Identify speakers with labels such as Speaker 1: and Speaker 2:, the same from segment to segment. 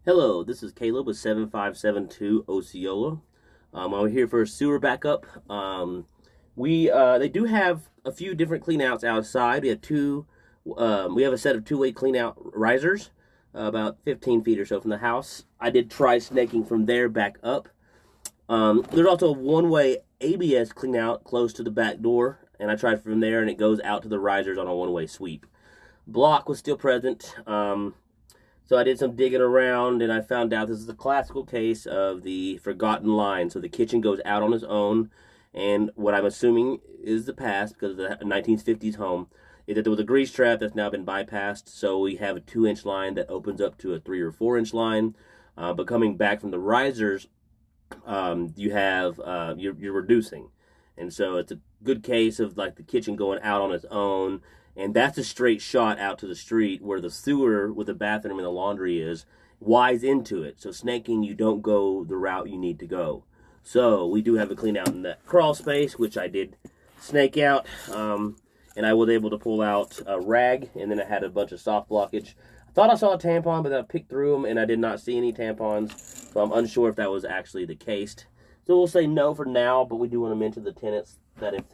Speaker 1: Hello, this is Caleb with 7572 Osceola. I'm here for a sewer backup. They do have a few different cleanouts outside. We have a set of two-way cleanout risers, about 15 feet or so from the house. I did try snaking from there back up. There's also a one-way ABS cleanout close to the back door, and I tried from there, and it goes out to the risers on a one-way sweep. Block was still present. So I did some digging around, and I found out this is a classical case of the forgotten line. So the kitchen goes out on its own, and what I'm assuming is the past, because of the 1950s home, is that there was a grease trap that's now been bypassed. So we have a 2-inch line that opens up to a 3 or 4-inch line. But coming back from the risers, you're reducing, and so it's a good case of like the kitchen going out on its own. And that's a straight shot out to the street where the sewer with the bathroom and the laundry is, wise into it. So snaking, you don't go the route you need to go. So we do have a clean out in that crawl space, which I did snake out. And I was able to pull out a rag, and then I had a bunch of soft blockage. I thought I saw a tampon, but then I picked through them, and I did not see any tampons. So I'm unsure if that was actually the case. So we'll say no for now, but we do want to mention to the tenants that if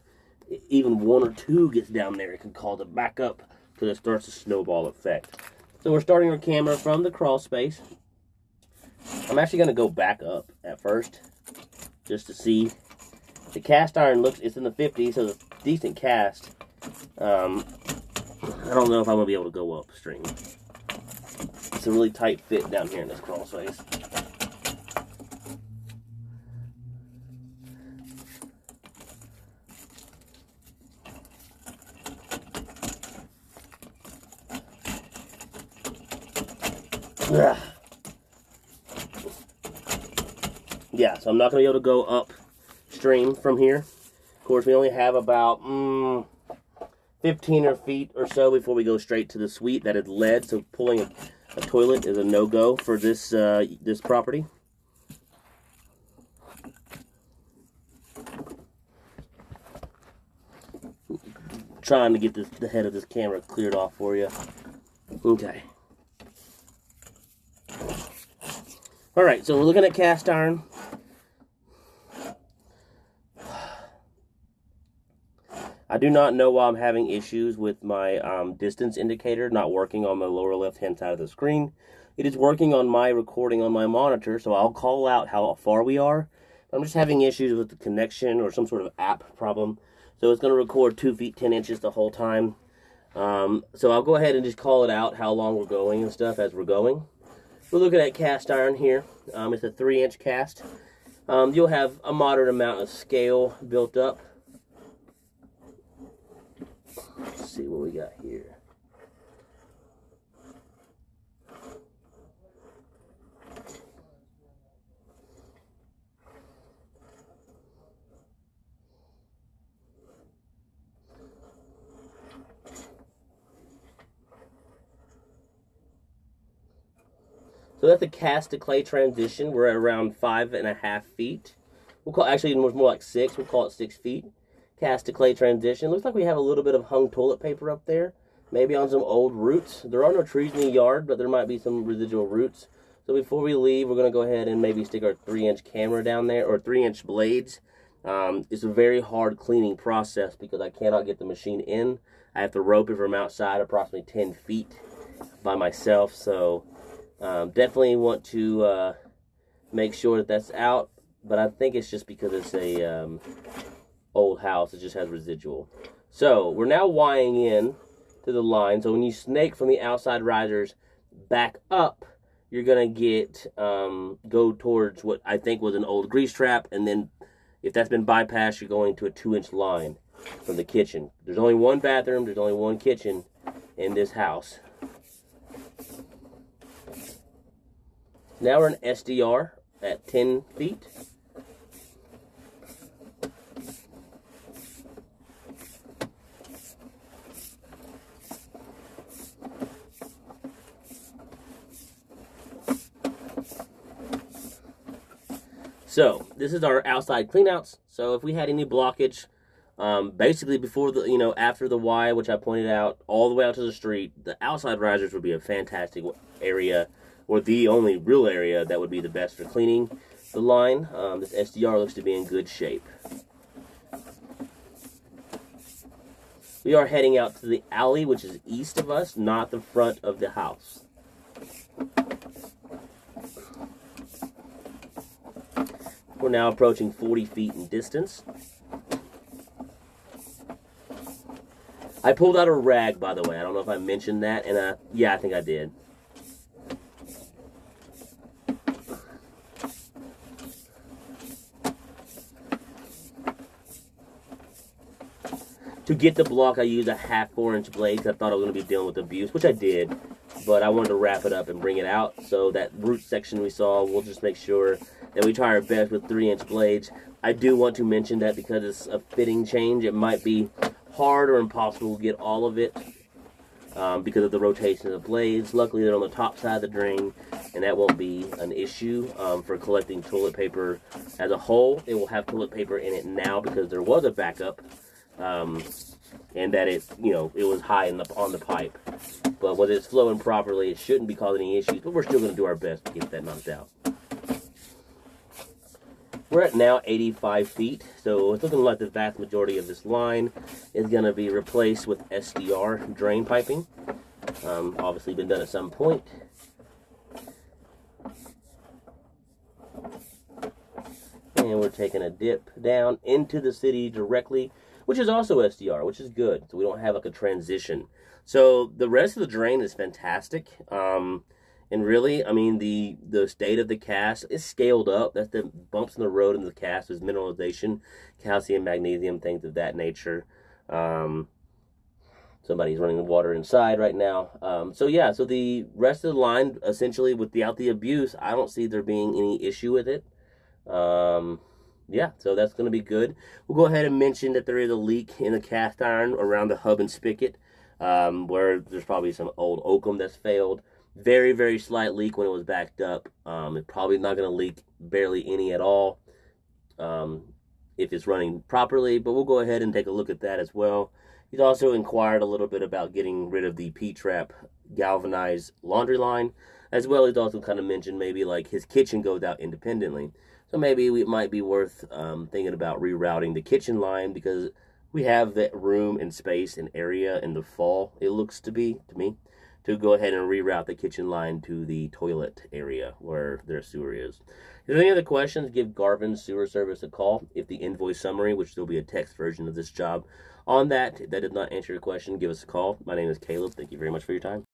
Speaker 1: even one or two gets down there, it can cause a backup because it starts a snowball effect. So we're starting our camera from the crawl space. I'm actually going to go back up at first just to see. The cast iron it's in the 50s, so it's a decent cast. I don't know if I'm going to be able to go upstream. It's a really tight fit down here in this crawl space. Yeah, so I'm not going to be able to go upstream from here. Of course, we only have about 15 feet or so before we go straight to the suite that is lead, so pulling a toilet is a no-go for this this property. Trying to get the head of this camera cleared off for you. Okay. Alright, so we're looking at cast iron. I do not know why I'm having issues with my distance indicator not working on the lower left-hand side of the screen. It is working on my recording on my monitor, so I'll call out how far we are. I'm just having issues with the connection or some sort of app problem. So it's going to record 2 feet 10 inches the whole time. So I'll go ahead and just call it out how long we're going and stuff as we're going. We're looking at cast iron here. It's a 3-inch cast. You'll have a moderate amount of scale built up. Let's see what we got here. So that's the cast to clay transition. We're at around 5.5 feet. Actually, more like 6. We'll call it 6 feet. Cast to clay transition. Looks like we have a little bit of hung toilet paper up there. Maybe on some old roots. There are no trees in the yard, but there might be some residual roots. So before we leave, we're going to go ahead and maybe stick our 3-inch camera down there, or 3-inch blades. It's a very hard cleaning process because I cannot get the machine in. I have to rope it from outside approximately 10 feet by myself. So definitely want to make sure that that's out. But I think it's just because it's a old house. It just has residual. So we're now wiring in to the line. So when you snake from the outside risers back up, you're gonna get go towards what I think was an old grease trap, and then if that's been bypassed, you're going to a 2-inch line from the kitchen. There's only one bathroom. There's only one kitchen in this house. Now we're in SDR at 10 feet. So this is our outside cleanouts. So if we had any blockage, basically before the, after the Y, which I pointed out, all the way out to the street, the outside risers would be a fantastic area or the only real area that would be the best for cleaning the line. This SDR looks to be in good shape. We are heading out to the alley, which is east of us, not the front of the house. We're now approaching 40 feet in distance. I pulled out a rag, by the way. I don't know if I mentioned that, and yeah, I think I did. To get the block, I used a half 4-inch blade because I thought I was going to be dealing with abuse, which I did. But I wanted to wrap it up and bring it out. So that root section we saw, we'll just make sure that we try our best with 3-inch blades. I do want to mention that because it's a fitting change, it might be hard or impossible to get all of it because of the rotation of the blades. Luckily, they're on the top side of the drain, and that won't be an issue for collecting toilet paper as a whole. It will have toilet paper in it now because there was a backup, and that it was high on the pipe. But when it's flowing properly, it shouldn't be causing any issues. But we're still going to do our best to get that knocked out. We're at now 85 feet, so it's looking like the vast majority of this line is going to be replaced with SDR drain piping. Obviously been done at some point. And we're taking a dip down into the city directly, which is also SDR, which is good. So we don't have like a transition. So the rest of the drain is fantastic. And really, I mean, the state of the cast is scaled up. That's the bumps in the road in the cast is mineralization, calcium, magnesium, things of that nature. Somebody's running water inside right now. So yeah, so the rest of the line, essentially without the abuse, I don't see there being any issue with it. Yeah, so that's going to be good. We'll go ahead and mention that there is a leak in the cast iron around the hub and spigot, where there's probably some old oakum that's failed. Very, very slight leak when it was backed up. It's probably not going to leak barely any at all if it's running properly, but we'll go ahead and take a look at that as well. He's also inquired a little bit about getting rid of the P-trap galvanized laundry line, as well as also kind of mentioned maybe like his kitchen goes out independently. So maybe it might be worth thinking about rerouting the kitchen line because we have that room and space and area in the fall, it looks to be, to me, to go ahead and reroute the kitchen line to the toilet area where their sewer is. If there's any other questions, give Garvin's Sewer Service a call. If the invoice summary, which will be a text version of this job, on that did not answer your question, give us a call. My name is Caleb. Thank you very much for your time.